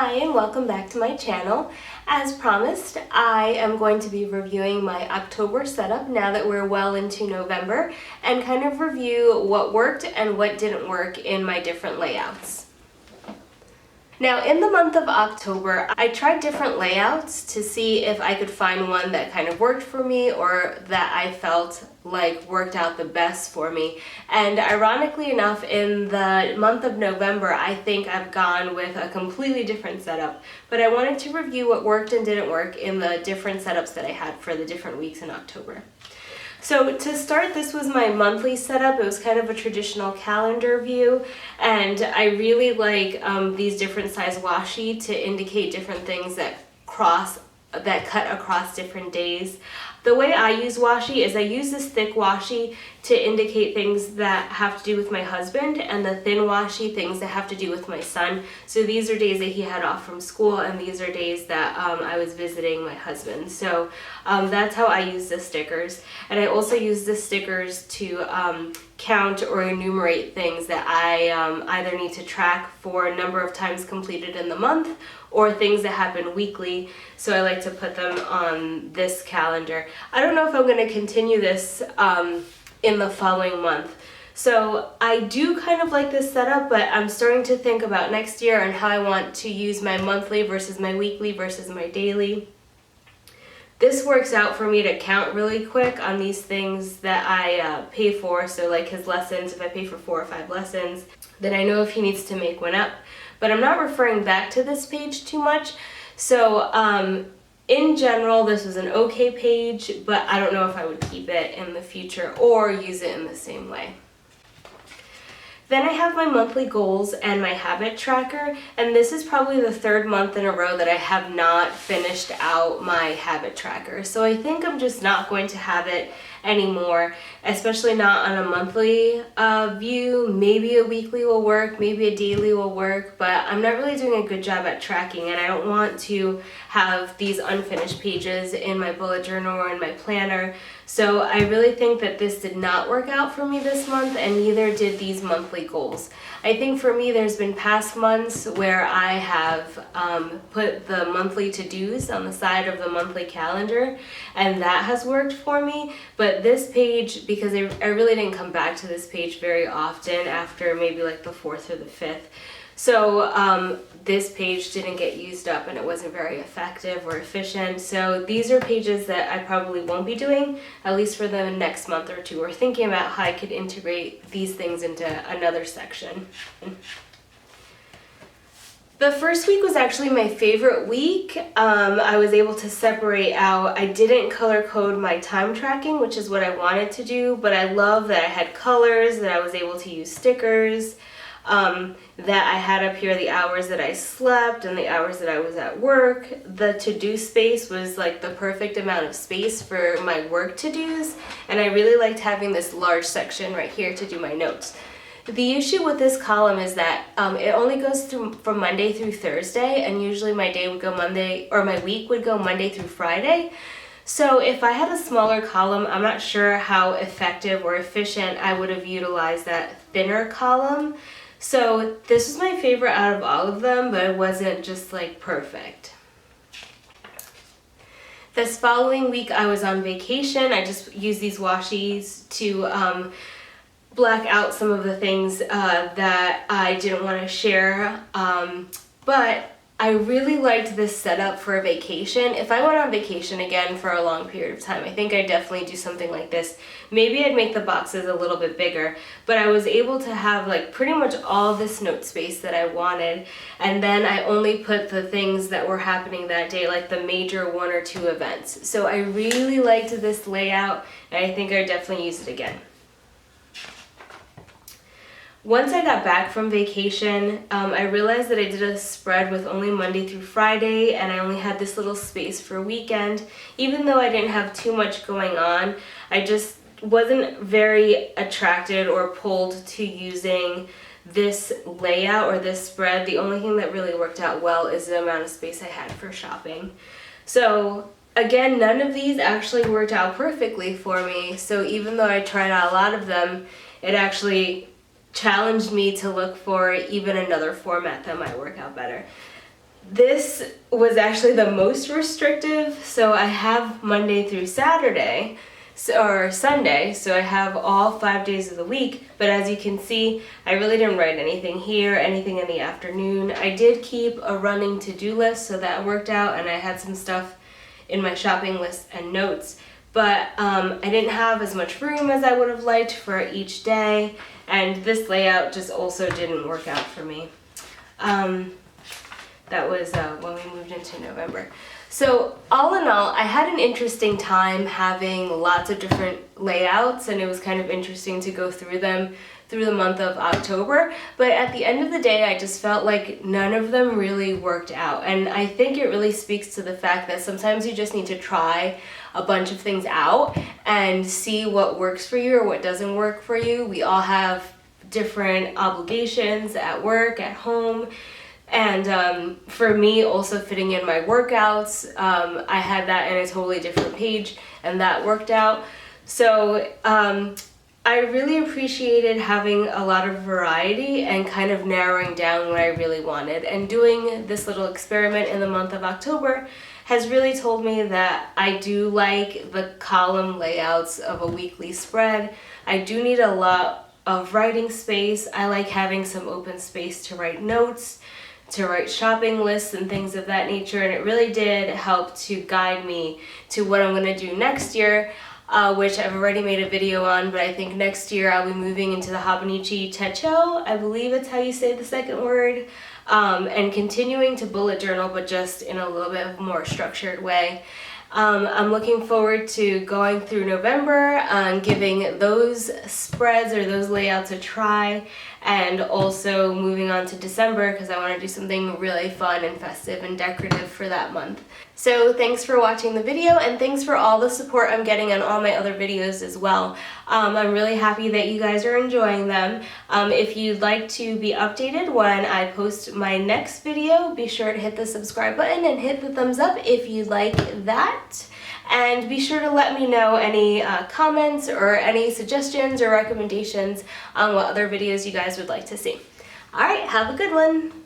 Hi and welcome back to my channel. As promised, I am going to be reviewing my October setup now that we're well into November and kind of review what worked and what didn't work in my different layouts. Now in the month of October, I tried different layouts to see if I could find one that kind of worked for me or that I felt like worked out the best for me. And ironically enough, in the month of November, I think I've gone with a completely different setup. But I wanted to review what worked and didn't work in the different setups that I had for the different weeks in October. So to start, this was my monthly setup. It was kind of a traditional calendar view, and I really like these different size washi to indicate different things that cut across different days. The way I use washi is I use this thick washi to indicate things that have to do with my husband, and the thin washi things that have to do with my son. So these are days that he had off from school, and these are days that I was visiting my husband. So that's how I use the stickers. And I also use the stickers to count or enumerate things that I either need to track for a number of times completed in the month or things that happen weekly. So I like to put them on this calendar. I don't know if I'm going to continue this in the following month. So I do kind of like this setup, but I'm starting to think about next year and how I want to use my monthly versus my weekly versus my daily. This works out for me to count really quick on these things that I pay for. So like his lessons, if I pay for 4 or 5 lessons, then I know if he needs to make one up. But I'm not referring back to this page too much. So in general, this was an okay page, but I don't know if I would keep it in the future or use it in the same way. Then I have my monthly goals and my habit tracker, and this is probably the 3rd month in a row that I have not finished out my habit tracker. So I think I'm just not going to have it anymore, especially not on a monthly view. Maybe a weekly will work, maybe a daily will work, but I'm not really doing a good job at tracking, and I don't want to have these unfinished pages in my bullet journal or in my planner. So I really think that this did not work out for me this month, and neither did these monthly goals. I think for me there's been past months where I have put the monthly to-dos on the side of the monthly calendar, and that has worked for me. But this page, because I really didn't come back to this page very often after maybe like the 4th or the 5th, so this page didn't get used up and it wasn't very effective or efficient. So these are pages that I probably won't be doing, at least for the next month or two, or thinking about how I could integrate these things into another section. The first week was actually my favorite week. I was able to separate out, I didn't color code my time tracking, which is what I wanted to do, but I love that I had colors, that I was able to use stickers, that I had up here the hours that I slept and the hours that I was at work. The to-do space was like the perfect amount of space for my work to-dos, and I really liked having this large section right here to do my notes. The issue with this column is that it only goes through from Monday through Thursday, and usually my day would go Monday, or my week would go Monday through Friday. So if I had a smaller column, I'm not sure how effective or efficient I would have utilized that thinner column. So this was my favorite out of all of them, but it wasn't just like perfect. This following week I was on vacation. I just used these washis to black out some of the things that I didn't want to share, but I really liked this setup for a vacation. If I went on vacation again for a long period of time, I think I'd definitely do something like this. Maybe I'd make the boxes a little bit bigger, but I was able to have like pretty much all this note space that I wanted, and then I only put the things that were happening that day, like the major 1 or 2 events. So I really liked this layout, and I think I'd definitely use it again. Once I got back from vacation, I realized that I did a spread with only Monday through Friday, and I only had this little space for weekend. Even though I didn't have too much going on, I just wasn't very attracted or pulled to using this layout or this spread. The only thing that really worked out well is the amount of space I had for shopping. So again, none of these actually worked out perfectly for me. So even though I tried out a lot of them, it actually challenged me to look for even another format that might work out better. This was actually the most restrictive, so I have Monday through Saturday, or Sunday, so I have all 5 days of the week, but as you can see, I really didn't write anything here, anything in the afternoon. I did keep a running to-do list, so that worked out, and I had some stuff in my shopping list and notes, but I didn't have as much room as I would have liked for each day, and this layout just also didn't work out for me. That was when we moved into November. So all in all, I had an interesting time having lots of different layouts, and it was kind of interesting to go through them through the month of October. But at the end of the day, I just felt like none of them really worked out. And I think it really speaks to the fact that sometimes you just need to try a bunch of things out and see what works for you or what doesn't work for you. We all have different obligations at work, at home. And for me, also fitting in my workouts, I had that in a totally different page, and that worked out. So I really appreciated having a lot of variety and kind of narrowing down what I really wanted. And doing this little experiment in the month of October has really told me that I do like the column layouts of a weekly spread. I do need a lot of writing space. I like having some open space to write notes, to write shopping lists and things of that nature, and it really did help to guide me to what I'm going to do next year, which I've already made a video on, but I think next year I'll be moving into the Hobonichi Techo, I believe it's how you say the second word, and continuing to bullet journal, but just in a little bit of a more structured way. I'm looking forward to going through November and giving those spreads or those layouts a try, and also moving on to December because I want to do something really fun and festive and decorative for that month. So thanks for watching the video, and thanks for all the support I'm getting on all my other videos as well. I'm really happy that you guys are enjoying them. If you'd like to be updated when I post my next video, be sure to hit the subscribe button and hit the thumbs up if you like that. And be sure to let me know any comments or any suggestions or recommendations on what other videos you guys would like to see. Alright, have a good one!